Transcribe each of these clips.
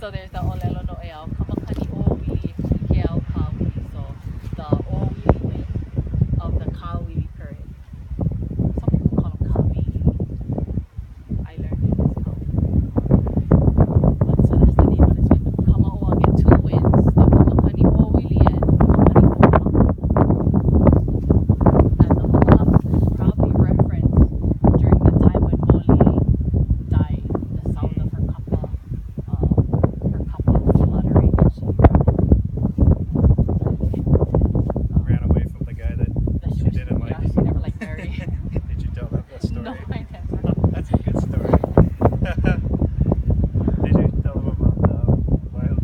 So there's the Olelo Nohea, Kamakani Owili, Keau Kawili. So the Owili wind of the Kawili period. Some people call them Kawili. I learned it as Kawili. So that's the name of this wind. Kamaoa get two winds, the Kamakani Owili and Kamakani Oa. And the Oa probably referenced during the time when Moli died, the sound of her kapa fluttering as she ran away from the guy that she didn't like. Yeah, she never liked Mary. Did you tell them that story? No, I never. That's a good story. Did you tell them about the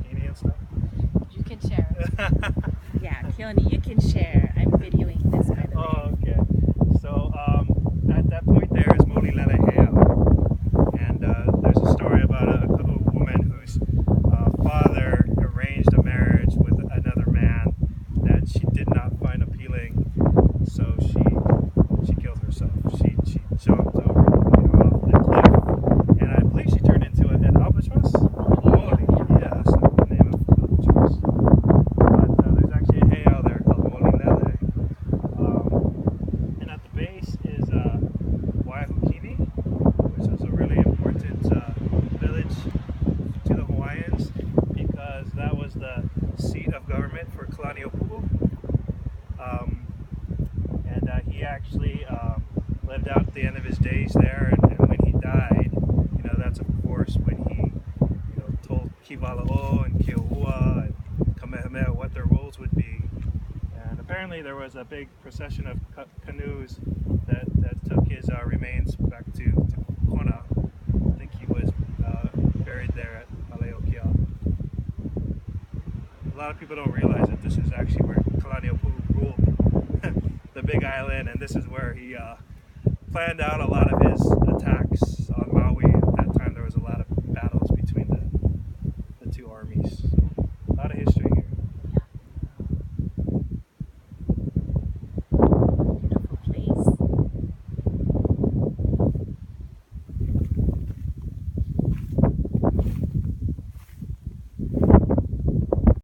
Keoni and stuff? You can share. Yeah, Keoni, you can share. I'm videoing this, by the way. Oh, okay. So, at that point there is Moli Lalehea. And there's a story about a woman whose father arranged a marriage with another man that she did not find appealing. So she killed herself. She jumped over, off the cliff. And I believe she turned into an albatross? Moli. Yeah, that's the name of albatross. But there's actually a heiau there called Moli Lele. And at the base is Keoni, which is a really important village to the Hawaiians because that was the seat of government for Ka Lae. And he actually lived out the end of his days there, and when he died, that's of course when he told Kivala'o and Keohua and Kamehameha what their roles would be. And apparently there was a big procession of canoes that took his remains back to Kona. I think he was buried there at Maleokia. A lot of people don't realize that this is actually where Ka Lae ruled the Big Island, and this is where he planned out a lot of his